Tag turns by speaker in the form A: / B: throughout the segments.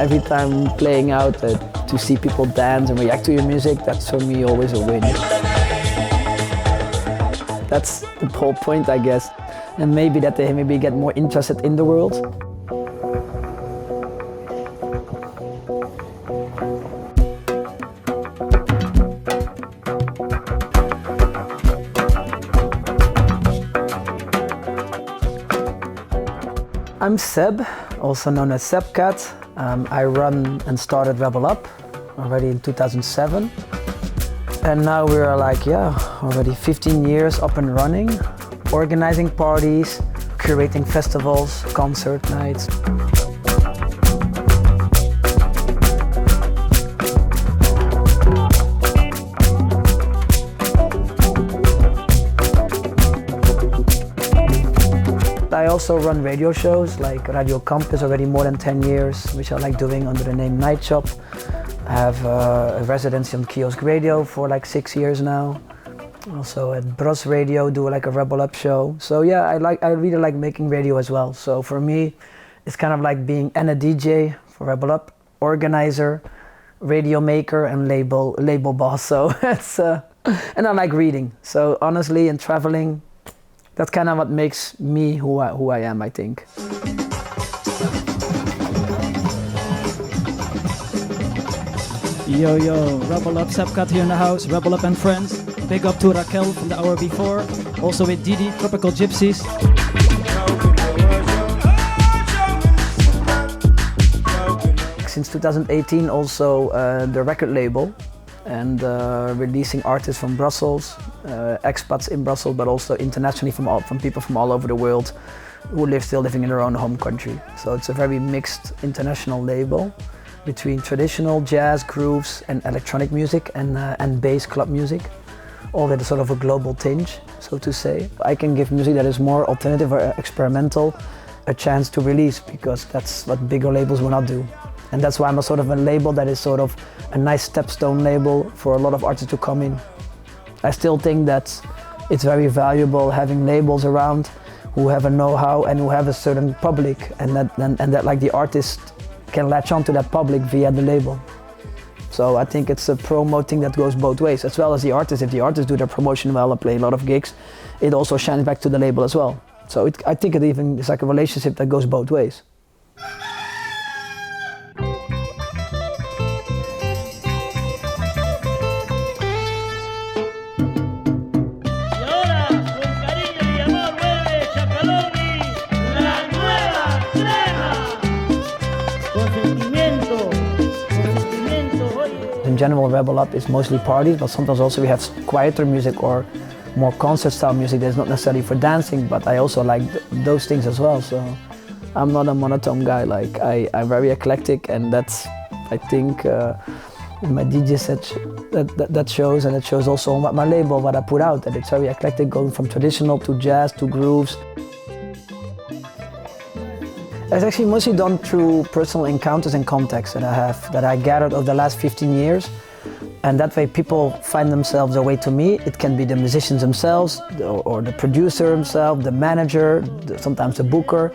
A: Every time playing out to see people dance and react to your music, that's for me always a win. That's the whole point, I guess. And maybe that they maybe get more interested in the world. I'm Seb, also known as Sebcat. I run and started RebelUp already in 2007. And now we are already 15 years up and running, organizing parties, curating festivals, concert nights. I also run radio shows like Radio Campus already more than 10 years, which I like doing under the name Night Shop. I have a residency on Kiosk Radio for like 6 years now. Also at Bros Radio do like a RebelUp show. So yeah, I really like making radio as well. So for me, it's kind of like being a DJ for RebelUp, organizer, radio maker, and label boss. So it's and I like reading. So honestly, and traveling, that's kind of what makes me who I am, I think.
B: Yo, RebelUp, Sebcat here in the house, RebelUp and friends. Big up to Raquel from the hour before. Also with Didi, Tropical Gypsies.
A: Since 2018 also the record label and releasing artists from Brussels, expats in Brussels, but also internationally from people from all over the world who still living in their own home country. So it's a very mixed international label between traditional jazz, grooves and electronic music and bass club music, all with a sort of a global tinge, so to say. I can give music that is more alternative or experimental a chance to release, because that's what bigger labels will not do. And that's why I'm a sort of a label that is sort of a nice stepstone label for a lot of artists to come in. I still think that it's very valuable having labels around who have a know-how and who have a certain public, and that like the artist can latch on to that public via the label. So I think it's a promoting that goes both ways, as well as the artists. If the artists do their promotion well and play a lot of gigs, it also shines back to the label as well. So I think it even is like a relationship that goes both ways. In general, RebelUp is mostly parties, but sometimes also we have quieter music or more concert style music that's not necessarily for dancing, but I also like those things as well. So I'm not a monotone guy, like I'm very eclectic, and that's, I think, my DJ set that shows, and it shows also on my label, what I put out, that it's very eclectic, going from traditional to jazz to grooves. It's actually mostly done through personal encounters and contacts that I gathered over the last 15 years. And that way people find themselves their way to me. It can be the musicians themselves, or the producer himself, the manager, sometimes the booker,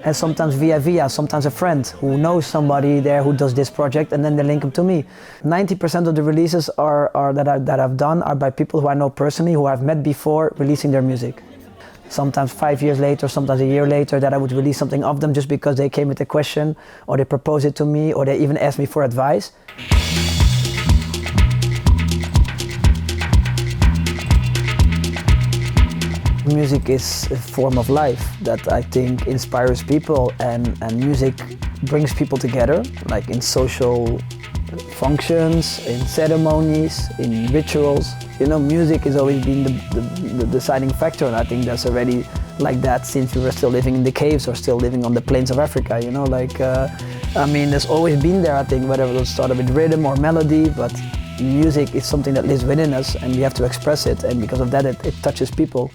A: and sometimes via, sometimes a friend who knows somebody there who does this project, and then they link them to me. 90% of the releases that I've done are by people who I know personally, who I've met before, releasing their music. Sometimes 5 years later, sometimes a year later, that I would release something of them just because they came with a question, or they proposed it to me, or they even asked me for advice. Music is a form of life that I think inspires people, and music brings people together, like in social functions, in ceremonies, in rituals. You know, music has always been the deciding factor, and I think that's already like that since we were still living in the caves or still living on the plains of Africa, you know, like, I mean, there's always been there, I think, whether it started with rhythm or melody, but music is something that lives within us and we have to express it, and because of that it touches people.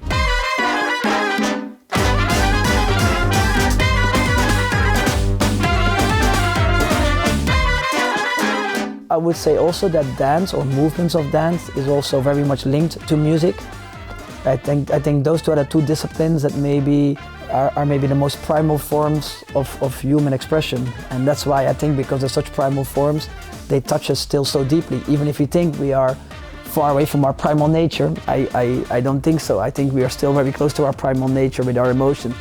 A: I would say also that dance or movements of dance is also very much linked to music. I think those two are the two disciplines that maybe are maybe the most primal forms of human expression. And that's why I think, because they're such primal forms, they touch us still so deeply. Even if we think we are far away from our primal nature, I don't think so. I think we are still very close to our primal nature with our emotions.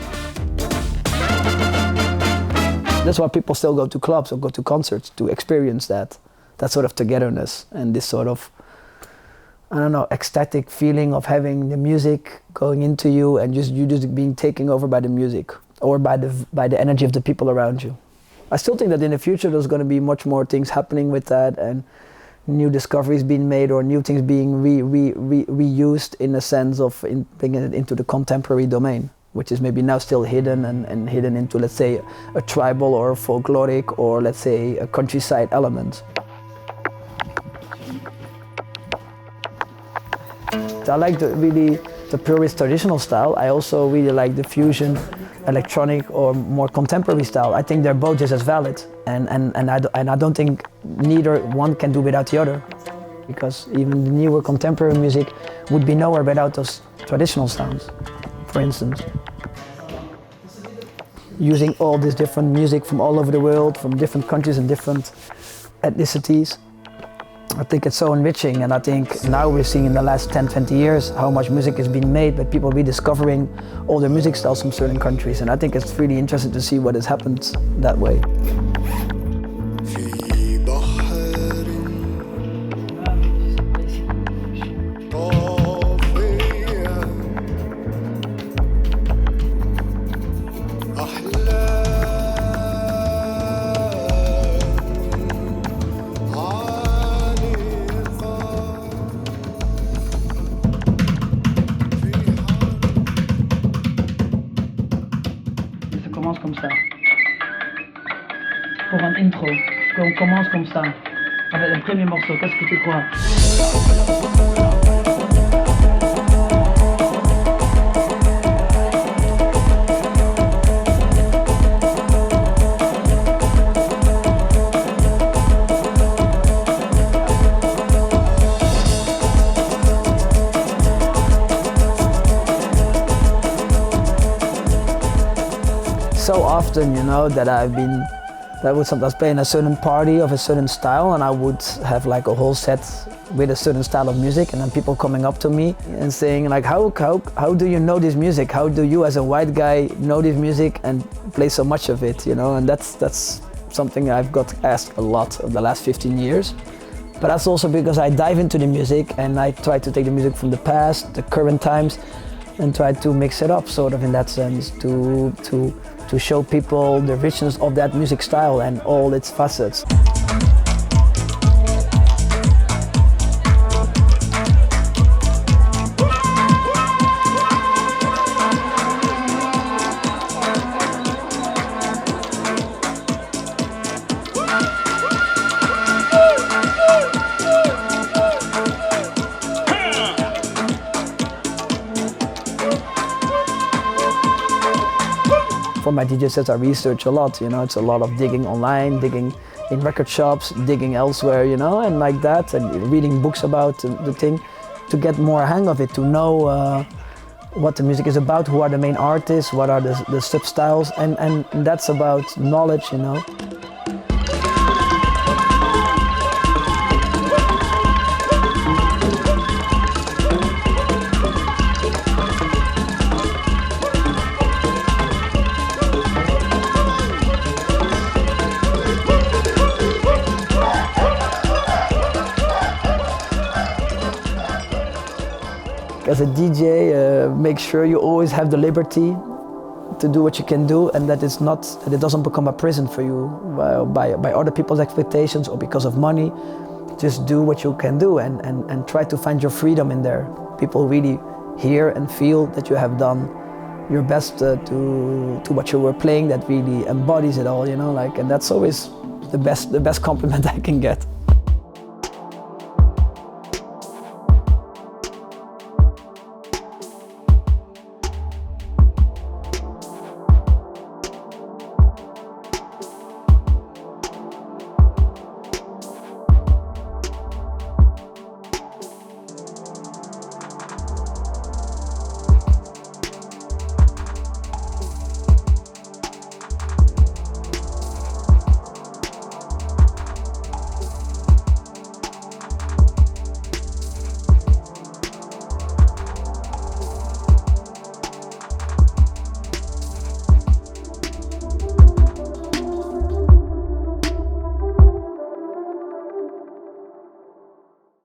A: That's why people still go to clubs or go to concerts, to experience that sort of togetherness and this sort of, I don't know, ecstatic feeling of having the music going into you and you just being taken over by the music or by the energy of the people around you. I still think that in the future there's going to be much more things happening with that, and new discoveries being made or new things being reused in a sense of bringing it into the contemporary domain, which is maybe now still hidden and hidden into, let's say, a tribal or folkloric or, let's say, a countryside element. I like the purist traditional style. I also really like the fusion, electronic or more contemporary style. I think they're both just as valid, and I don't think neither one can do without the other, because even the newer contemporary music would be nowhere without those traditional sounds, for instance. Using all this different music from all over the world, from different countries and different ethnicities, I think it's so enriching. And I think now we're seeing in the last 10-20 years how much music is being made, but people rediscovering all the music styles from certain countries. And I think it's really interesting to see what has happened that way.
B: Commence comme ça. Pour un intro, qu'on commence comme ça, avec le premier morceau, qu'est-ce que tu crois?
A: So often, you know, that I would sometimes play in a certain party of a certain style, and I would have like a whole set with a certain style of music, and then people coming up to me and saying like, how do you know this music? How do you as a white guy know this music and play so much of it, you know? And that's something I've got asked a lot over the last 15 years. But that's also because I dive into the music and I try to take the music from the past, the current times, and try to mix it up, sort of, in that sense, to show people the richness of that music style and all its facets. For my DJ sets, I research a lot, you know, it's a lot of digging online, digging in record shops, digging elsewhere, you know, and like that, and reading books about the thing to get more hang of it, to know what the music is about, who are the main artists, what are the sub-styles, and that's about knowledge, you know. As a DJ, make sure you always have the liberty to do what you can do, and that it doesn't become a prison for you by other people's expectations or because of money. Just do what you can do and try to find your freedom in there. People really hear and feel that you have done your best to what you were playing, that really embodies it all, you know, like, and that's always the best compliment I can get.